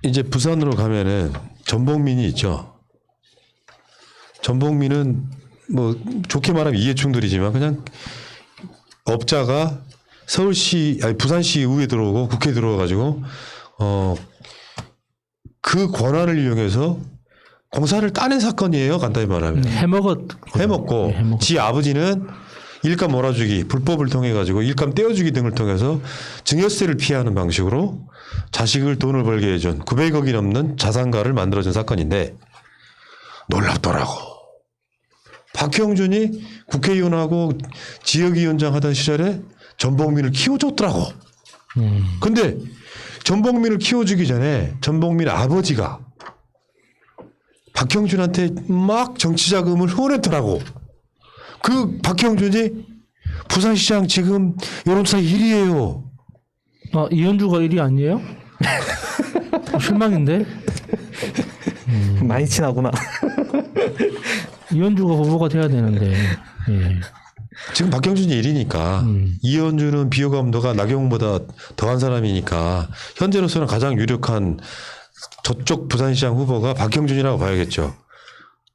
이제 부산으로 가면은 전복민이 있죠. 전복민은 뭐 좋게 말하면 이해충돌이지만 그냥 업자가 서울시 아니 부산시 의회에 들어오고 국회에 들어와가지고 그 권한을 이용해서 공사를 따낸 사건이에요. 간단히 말하면. 해먹고 지 아버지는 일감 몰아주기 불법을 통해 가지고 일감 떼어주기 등을 통해서 증여세를 피하는 방식으로 자식을 돈을 벌게 해준 900억이 넘는 자산가를 만들어준 사건인데 놀랍더라고. 박형준이 국회의원하고 지역위원장 하던 시절에 전복민을 키워줬더라고. 근데 전복민을 키워주기 전에 전복민 아버지가 박형준한테 막 정치자금을 후원했더라고. 그 박형준이 부산시장 지금 여론조사 1위예요. 아, 이현주가 1위 아니에요? 실망인데? 많이 친하구나. 이현주가 후보가 돼야 되는데. 예. 지금 박형준이 1위니까 이현주는 비호감도가 나경원보다 더한 사람이니까 현재로서는 가장 유력한 저쪽 부산시장 후보가 박형준이라고 봐야겠죠.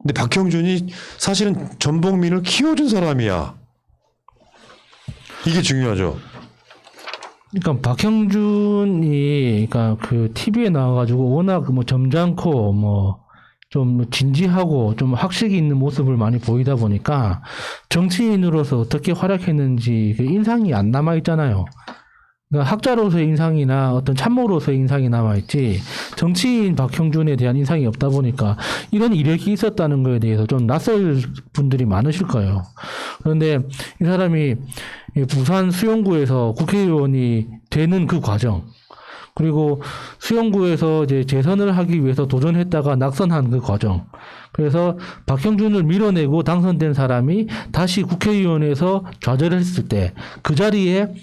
근데 박형준이 사실은 전복민을 키워준 사람이야. 이게 중요하죠. 그러니까 박형준이 그러니까 그 TV에 나와가지고 워낙 뭐 점잖고 뭐 좀 진지하고 좀 학식이 있는 모습을 많이 보이다 보니까 정치인으로서 어떻게 활약했는지 그 인상이 안 남아 있잖아요. 그러니까 학자로서의 인상이나 어떤 참모로서의 인상이 남아있지 정치인 박형준에 대한 인상이 없다 보니까 이런 이력이 있었다는 거에 대해서 좀 낯설 분들이 많으실 거예요. 그런데 이 사람이 부산 수용구에서 국회의원이 되는 그 과정, 그리고 수용구에서 이제 재선을 하기 위해서 도전했다가 낙선한 그 과정, 그래서 박형준을 밀어내고 당선된 사람이 다시 국회의원에서 좌절했을 때 그 자리에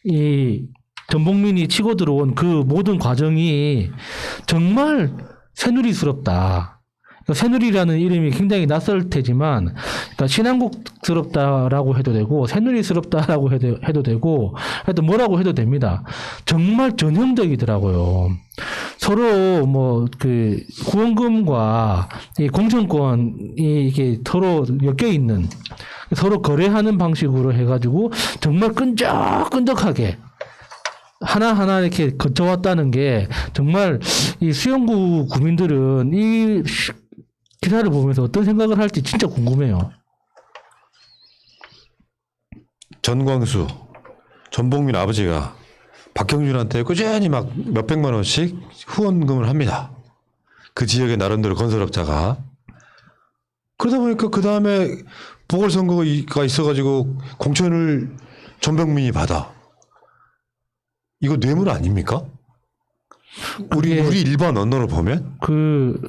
이 전복민이 치고 들어온 그 모든 과정이 정말 새누리스럽다. 그러니까 새누리라는 이름이 굉장히 낯설 테지만, 그러니까 신한국스럽다라고 해도 되고, 새누리스럽다라고 해도 되고, 하여튼 뭐라고 해도 됩니다. 정말 전형적이더라고요. 서로 뭐 그 후원금과 이 공천권이 이게 서로 엮여 있는, 서로 거래하는 방식으로 해가지고 정말 끈적끈적하게 하나하나 이렇게 거쳐왔다는 게 정말 이 수용구 구민들은 이 기사를 보면서 어떤 생각을 할지 진짜 궁금해요. 전광수, 전복민 아버지가 박형준한테 꾸준히 막 몇백만 원씩 후원금을 합니다. 그 지역의 나름대로 건설업자가. 그러다 보니까 그 다음에 보궐선거가 있어가지고 공천을 전병민이 받아. 이거 뇌물 아닙니까? 우리 일반 언어로 보면? 그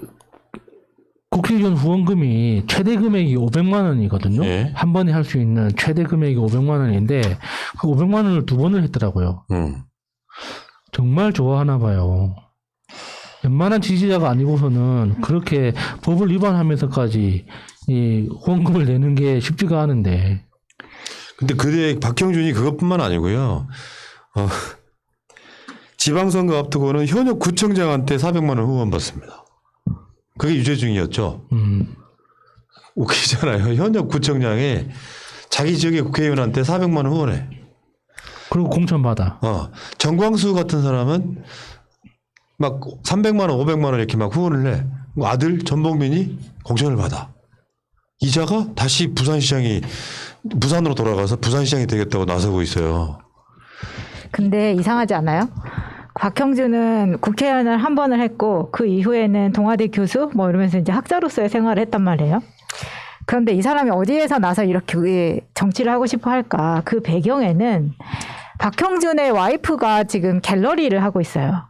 국회의원 후원금이 최대 금액이 500만 원이거든요. 예. 한 번에 할 수 있는 최대 금액이 500만 원인데 그 500만 원을 두 번을 했더라고요. 정말 좋아하나 봐요. 웬만한 지지자가 아니고서는 그렇게 법을 위반하면서까지 이 후원금을 내는 게 쉽지가 않은데. 근데 그때 박형준이 그것뿐만 아니고요. 지방선거 앞두고는 현역 구청장한테 400만 원 후원 받습니다. 그게 유죄중이었죠. 웃기잖아요. 현역 구청장이 자기 지역의 국회의원한테 400만 원 후원해. 그리고 공천 받아. 정광수 같은 사람은 막 300만 원, 500만 원 이렇게 막 후원을 해. 아들 전복민이 공천을 받아. 이자가 다시 부산으로 돌아가서 부산시장이 되겠다고 나서고 있어요. 근데 이상하지 않아요? 박형준은 국회의원을 한 번을 했고 그 이후에는 동아대 교수 뭐 이러면서 이제 학자로서의 생활을 했단 말이에요. 그런데 이 사람이 어디에서 나서 이렇게 정치를 하고 싶어 할까? 그 배경에는 박형준의 와이프가 지금 갤러리를 하고 있어요.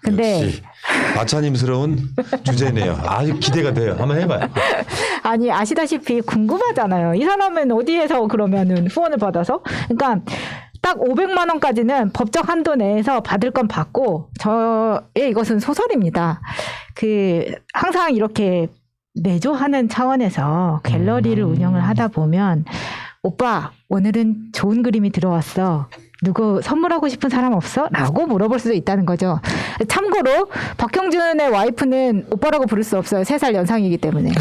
근데 역시 마차님스러운 주제네요. 아주 기대가 돼요. 한번 해봐요. 아니 아시다시피 궁금하잖아요. 이 사람은 어디에서 그러면은 후원을 받아서? 그러니까 딱 500만 원까지는 법적 한도 내에서 받을 건 받고 이것은 소설입니다. 항상 이렇게 내조하는 차원에서 갤러리를 운영을 하다 보면 오빠 오늘은 좋은 그림이 들어왔어. 누구 선물하고 싶은 사람 없어? 라고 물어볼 수도 있다는 거죠. 참고로 박형준의 와이프는 오빠라고 부를 수 없어요. 3살 연상이기 때문에.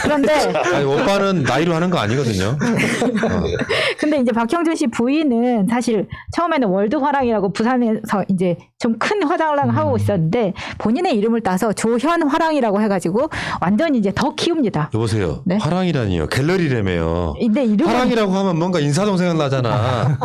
그런데 아니, 오빠는 나이로 하는 거 아니거든요. 근데 이제 박형준 씨 부인은 사실 처음에는 월드화랑이라고 부산에서 이제 좀 큰 화장을 하고 있었는데 본인의 이름을 따서 조현화랑이라고 해가지고 완전히 이제 더 키웁니다. 여보세요. 네? 화랑이라니요. 갤러리라며요. 근데 이름은 화랑이라고 하면 뭔가 인사동 생각나잖아.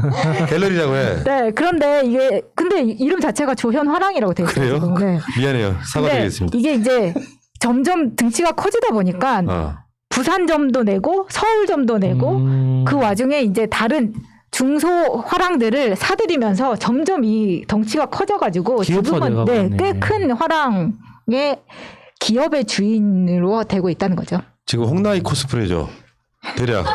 갤러리라고 해. 네, 그런데 이게 근데 이름 자체가 조현화랑이라고 돼 있어요. 그래요? 네. 미안해요. 사과드리겠습니다. 이게 이제 점점 등치가 커지다 보니까 부산점도 내고 서울점도 내고 그 와중에 이제 다른 중소 화랑들을 사들이면서 점점 이 덩치가 커져가지고 지금은 꽤 큰 화랑의 기업의 주인으로 되고 있다는 거죠. 지금 홍나이 코스프레죠. 대략.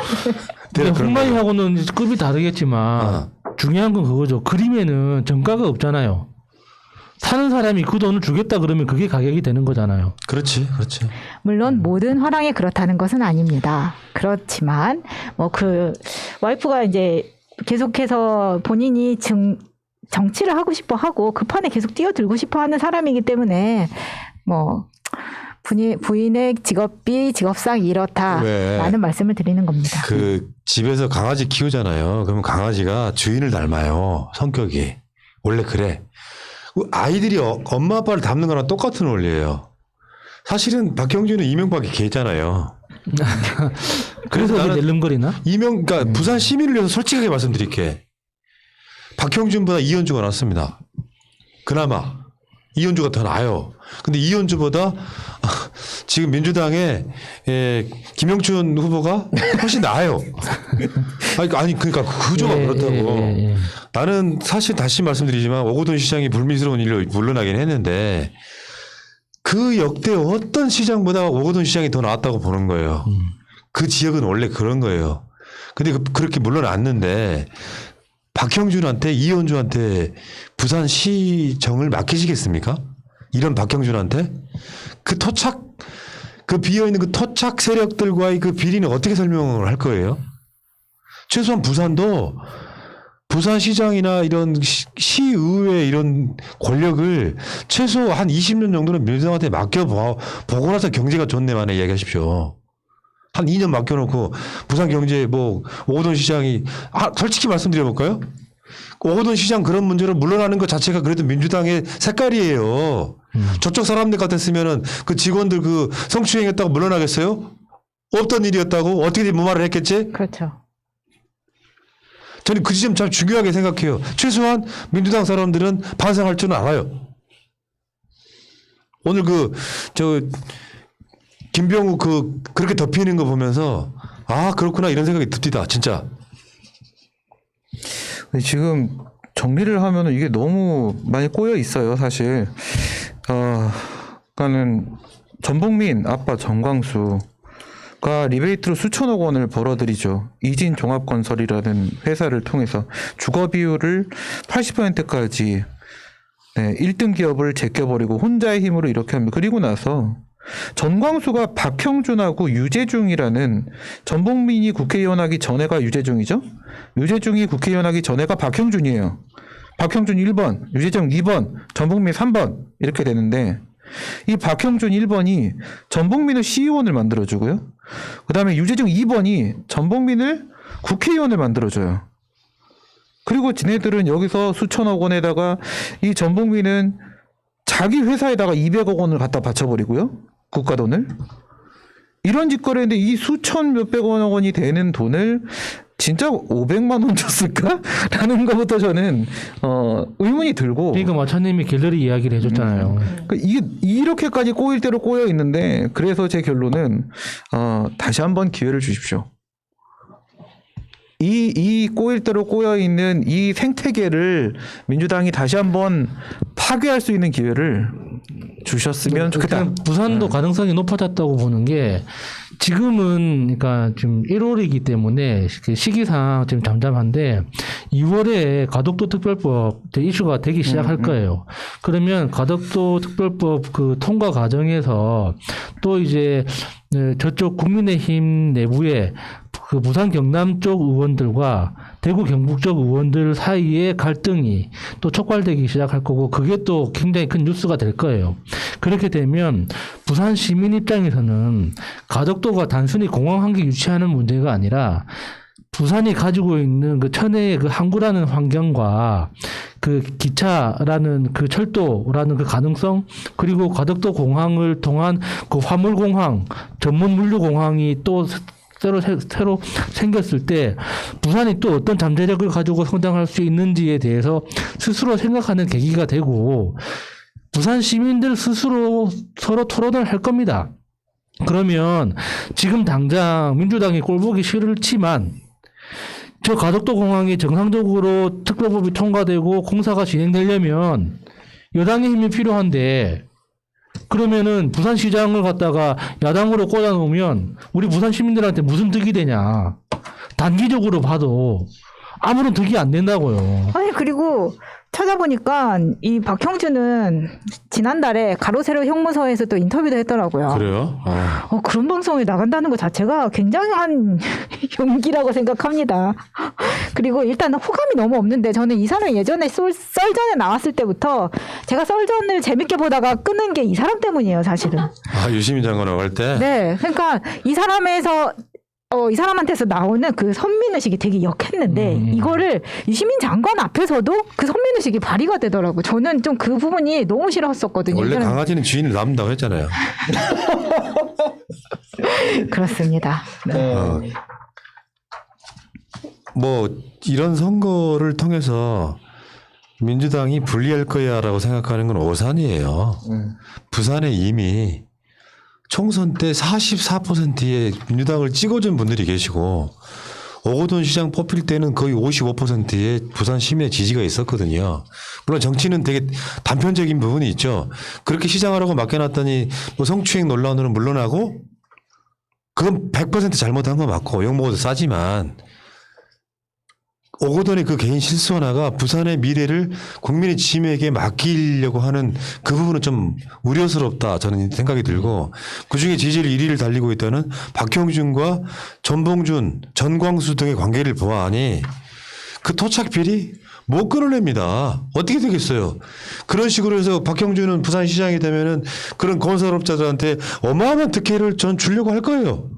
홍나이하고는 급이 다르겠지만 중요한 건 그거죠. 그림에는 정가가 없잖아요. 사는 사람이 그 돈을 주겠다 그러면 그게 가격이 되는 거잖아요. 그렇지, 그렇지. 물론 모든 화랑이 그렇다는 것은 아닙니다. 그렇지만 뭐 그 와이프가 이제 계속해서 본인이 정치를 하고 싶어 하고 그 판에 계속 뛰어들고 싶어 하는 사람이기 때문에 뭐 부인의 직업비 직업상 이렇다라는 말씀을 드리는 겁니다. 그 집에서 강아지 키우잖아요. 그러면 강아지가 주인을 닮아요. 성격이. 원래 그래. 아이들이 엄마 아빠를 닮는 거랑 똑같은 원리예요. 사실은 박형준은 이명박이 개잖아요. 그래서 왜 낼름거리나? 그러니까 부산 시민을 위해서 솔직하게 말씀드릴게. 박형준보다 이현주가 낫습니다. 그나마 이현주가 더 나아요. 근데 이현주보다 지금 민주당의 김영춘 후보가 훨씬 나아요. 아니 그러니까 구조가 그렇다고. 나는 사실 다시 말씀드리지만 오거돈 시장이 불미스러운 일로 물러나긴 했는데 그 역대 어떤 시장보다 오거돈 시장이 더 나았다고 보는 거예요. 그 지역은 원래 그런 거예요. 근데 그렇게 물러났는데 박형준한테 이현주한테 부산시정을 맡기시겠습니까? 이런 박형준한테? 그 비어있는 그 토착 세력들과의 그 비리는 어떻게 설명을 할 거예요? 최소한 부산도 부산시장이나 이런 시의회 이런 권력을 최소 한 20년 정도는 민주당한테 맡겨보고 나서 경제가 좋네만에 이야기하십시오. 한 2년 맡겨놓고 부산 경제 오거돈 시장이 솔직히 말씀드려볼까요? 오거돈 시장 그런 문제로 물러나는 것 자체가 그래도 민주당의 색깔이에요. 저쪽 사람들 같았으면은 그 직원들 그 성추행했다고 물러나겠어요? 없던 일이었다고 어떻게 뭐 말을 했겠지? 그렇죠. 저는 그 지점 참 중요하게 생각해요. 최소한 민주당 사람들은 반성할 줄은 알아요. 오늘 김병우 그렇게 덮이는 거 보면서 그렇구나 이런 생각이 듭니다. 진짜. 지금 정리를 하면은 이게 너무 많이 꼬여 있어요, 사실. 그러니까는 전복민 아빠 정광수가 리베이트로 수천억 원을 벌어들이죠. 이진종합건설이라는 회사를 통해서 주거 비율을 80%까지 1등 기업을 제껴버리고 혼자의 힘으로 이렇게 합니다. 그리고 나서 전광수가 박형준하고 유재중이라는 전복민이 국회의원 하기 전에가 유재중이죠. 유재중이 국회의원 하기 전에가 박형준이에요. 박형준 1번, 유재중 2번, 전복민 3번 이렇게 되는데 이 박형준 1번이 전복민을 시의원을 만들어주고요. 그다음에 유재중 2번이 전복민을 국회의원을 만들어줘요. 그리고 지네들은 여기서 수천억 원에다가 이 전복민은 자기 회사에다가 200억 원을 갖다 바쳐버리고요. 국가 돈을. 이런 짓거리인데 이 수천 몇백억 원이 되는 돈을 진짜 500만 원 줬을까? 라는 것부터 저는 의문이 들고. 그러니까 마차님이 갤러리 이야기를 해줬잖아요. 이게 이렇게까지 꼬일 대로 꼬여 있는데 그래서 제 결론은 다시 한번 기회를 주십시오. 이 꼬일 대로 꼬여 있는 이 생태계를 민주당이 다시 한번 파괴할 수 있는 기회를 주셨으면 좋겠다. 부산도 가능성이 높아졌다고 보는 게 지금은 그러니까 지금 1월이기 때문에 시기상 지금 잠잠한데 2월에 가덕도 특별법 이슈가 되기 시작할 거예요. 그러면 가덕도 특별법 그 통과 과정에서 또 이제 저쪽 국민의힘 내부에 그 부산 경남 쪽 의원들과 대구 경북 쪽 의원들 사이에 갈등이 또 촉발되기 시작할 거고 그게 또 굉장히 큰 뉴스가 될 거예요. 그렇게 되면 부산 시민 입장에서는 가덕도가 단순히 공항 한 개 유치하는 문제가 아니라 부산이 가지고 있는 그 천혜의 그 항구라는 환경과 그 기차라는 그 철도라는 그 가능성 그리고 가덕도 공항을 통한 그 화물 공항 전문 물류 공항이 또 새로 생겼을 때 부산이 또 어떤 잠재력을 가지고 성장할 수 있는지에 대해서 스스로 생각하는 계기가 되고 부산 시민들 스스로 서로 토론을 할 겁니다. 그러면 지금 당장 민주당이 꼴보기 싫지만 저 가덕도 공항이 정상적으로 특별법이 통과되고 공사가 진행되려면 여당의 힘이 필요한데 그러면은 부산시장을 갖다가 야당으로 꽂아놓으면 우리 부산 시민들한테 무슨 득이 되냐. 단기적으로 봐도 아무런 득이 안 된다고요. 아니 그리고 찾아보니까 이 박형준은 지난달에 가로세로 형무소에서 또 인터뷰도 했더라고요. 그래요? 그런 방송에 나간다는 것 자체가 굉장한 용기라고 생각합니다. 그리고 일단 호감이 너무 없는데 저는 이 사람 예전에 썰전에 나왔을 때부터 제가 썰전을 재밌게 보다가 끊은 게 이 사람 때문이에요, 사실은. 유시민 장관하고 할 때? 네. 그러니까 이 사람한테서 나오는 그 선민의식이 되게 역했는데 이거를 유시민 장관 앞에서도 그 선민의식이 발휘가 되더라고요. 저는 좀 그 부분이 너무 싫었었거든요. 원래 강아지는 주인을 닮는다고 했잖아요. 그렇습니다. 뭐 이런 선거를 통해서 민주당이 불리할 거야라고 생각하는 건 오산이에요. 부산에 이미 총선 때 44%의 민주당을 찍어준 분들이 계시고 오거돈 시장 뽑힐 때는 거의 55%의 부산 시민의 지지가 있었거든요. 물론 정치는 되게 단편적인 부분이 있죠. 그렇게 시장하라고 맡겨놨더니 뭐 성추행 논란으로 물러나고 그건 100% 잘못한 거 맞고 욕먹어도 싸지만 오거돈의 그 개인 실수 하나가 부산의 미래를 국민의 지임에게 맡기려고 하는 그 부분은 좀 우려스럽다 저는 생각이 들고 그중에 지지율 1위를 달리고 있다는 박형준과 전봉준, 전광수 등의 관계를 보아하니 그 토착 비리 못 끊어냅니다. 어떻게 되겠어요? 그런 식으로 해서 박형준은 부산시장이 되면은 그런 건설업자들한테 어마어마한 특혜를 전 주려고 할 거예요.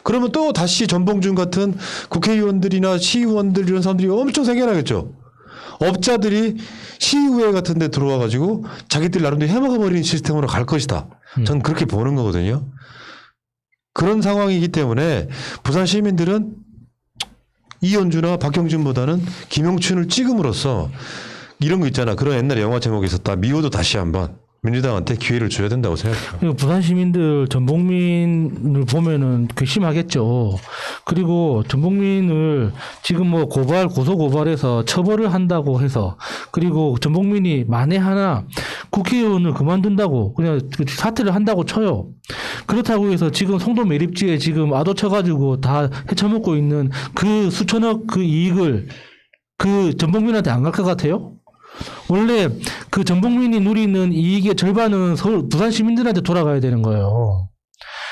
그러면 또 다시 전봉준 같은 국회의원들이나 시의원들 이런 사람들이 엄청 생겨나겠죠. 업자들이 시의회 같은 데 들어와 가지고 자기들 나름대로 해먹어버리는 시스템으로 갈 것이다. 전 그렇게 보는 거거든요. 그런 상황이기 때문에 부산 시민들은 이현주나 박형준보다는 김영춘을 찍음으로써 이런 거 있잖아. 그런 옛날에 영화 제목이 있었다. 미워도 다시 한번. 민주당한테 기회를 줘야 된다고 생각해요. 부산 시민들 전봉민을 보면은 괘씸하겠죠. 그리고 전봉민을 지금 뭐 고소 고발해서 처벌을 한다고 해서 그리고 전봉민이 만에 하나 국회의원을 그만둔다고 그냥 사퇴를 한다고 쳐요. 그렇다고 해서 지금 송도 매립지에 지금 아도 쳐가지고 다 헤쳐먹고 있는 그 수천억 그 이익을 그 전봉민한테 안 갈 것 같아요? 원래 그 전봉민이 누리는 이익의 절반은 서울 부산 시민들한테 돌아가야 되는 거예요.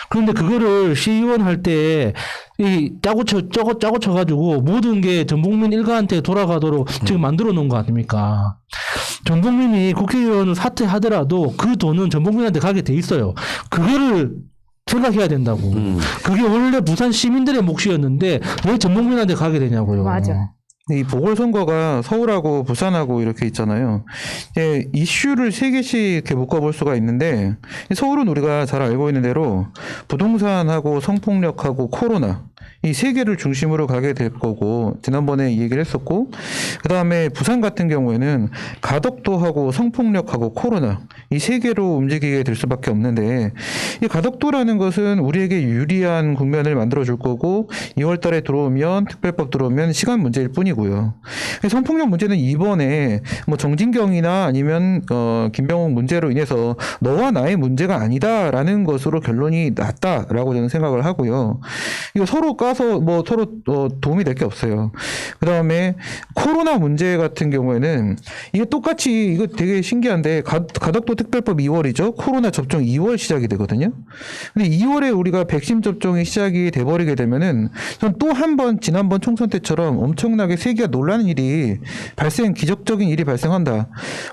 그런데 그거를 시의원 할 때 이 짜고 쳐가지고 모든 게 전봉민 일가한테 돌아가도록 지금 만들어 놓은 거 아닙니까? 전봉민이 국회의원을 사퇴하더라도 그 돈은 전봉민한테 가게 돼 있어요. 그거를 생각해야 된다고. 그게 원래 부산 시민들의 몫이었는데 왜 전봉민한테 가게 되냐고요. 맞아. 이 보궐선거가 서울하고 부산하고 이렇게 있잖아요. 이슈를 세 개씩 이렇게 묶어볼 수가 있는데 서울은 우리가 잘 알고 있는 대로 부동산하고 성폭력하고 코로나 이 세 개를 중심으로 가게 될 거고 지난번에 이 얘기를 했었고 그다음에 부산 같은 경우에는 가덕도하고 성폭력하고 코로나 이 세 개로 움직이게 될 수밖에 없는데 이 가덕도라는 것은 우리에게 유리한 국면을 만들어 줄 거고 2월 달에 들어오면 특별법 들어오면 시간 문제일 뿐이고요. 성폭력 문제는 이번에 뭐 정진경이나 아니면 김병욱 문제로 인해서 너와 나의 문제가 아니다라는 것으로 결론이 났다라고 저는 생각을 하고요. 이거 서로 까서 뭐 서로 도움이 될 게 없어요. 그다음에 코로나 문제 같은 경우에는 이게 똑같이 이거 되게 신기한데 가덕도 특별법 2월이죠. 코로나 접종 2월 시작이 되거든요. 근데 2월에 우리가 백신 접종이 시작이 돼버리게 되면은 전 또 한 번 지난번 총선 때처럼 엄청나게 세계가 놀라는 일이 기적적인 일이 발생한다.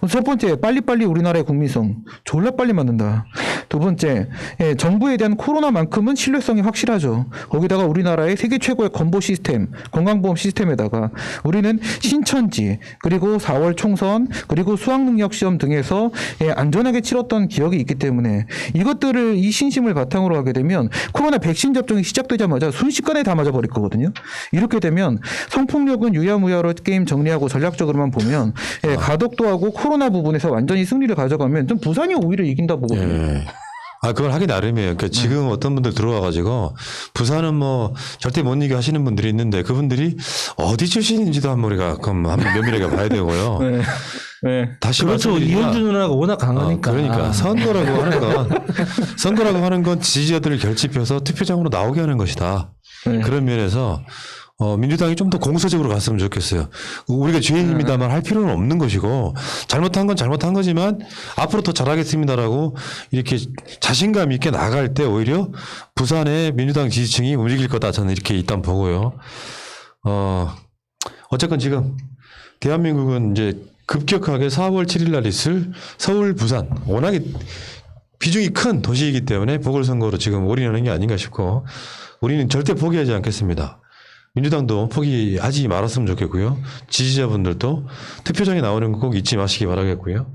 첫 번째, 빨리빨리 우리나라의 국민성 졸라 빨리 맞는다. 두 번째, 정부에 대한 코로나만큼은 신뢰성이 확실하죠. 거기다가 우리나라의 세계 최고의 건보 시스템, 건강보험 시스템에다가 우리는 신천지, 그리고 4월 총선, 그리고 수학능력 시험 등에서 안전하게 치렀던 기억이 있기 때문에 이것들을 이 신심을 바탕으로 하게 되면 코로나 백신 접종이 시작되자마자 순식간에 다 맞아버릴 거거든요. 이렇게 되면 성폭력은 유야무야로 게임 정리하고 전략적으로만 보면 가덕도하고 코로나 부분에서 완전히 승리를 가져가면 좀 부산이 오히려 이긴다 보거든요. 예. 그걸 하기 나름이에요. 그러니까 지금 어떤 분들 들어와가지고 부산은 뭐 절대 못 이겨 하시는 분들이 있는데 그분들이 어디 출신인지도 한번 우리가 그럼 한번 면밀하게 봐야 되고요. 네. 네. 다시 그렇죠. 말씀드리지만 이현주 누나가 워낙 강하니까. 그러니까 선거라고 하는 건 지지자들을 결집해서 투표장으로 나오게 하는 것이다. 네. 그런 면에서 민주당이 좀 더 공서적으로 갔으면 좋겠어요. 우리가 죄인입니다만 할 필요는 없는 것이고 잘못한 건 잘못한 거지만 앞으로 더 잘하겠습니다라고 이렇게 자신감 있게 나갈 때 오히려 부산의 민주당 지지층이 움직일 거다 저는 이렇게 일단 보고요. 어쨌건 지금 대한민국은 이제 급격하게 4월 7일 날 있을 서울, 부산 워낙에 비중이 큰 도시이기 때문에 보궐선거로 지금 올인하는 게 아닌가 싶고 우리는 절대 포기하지 않겠습니다. 민주당도 포기하지 말았으면 좋겠고요. 지지자분들도 투표장에 나오는 거 꼭 잊지 마시기 바라겠고요.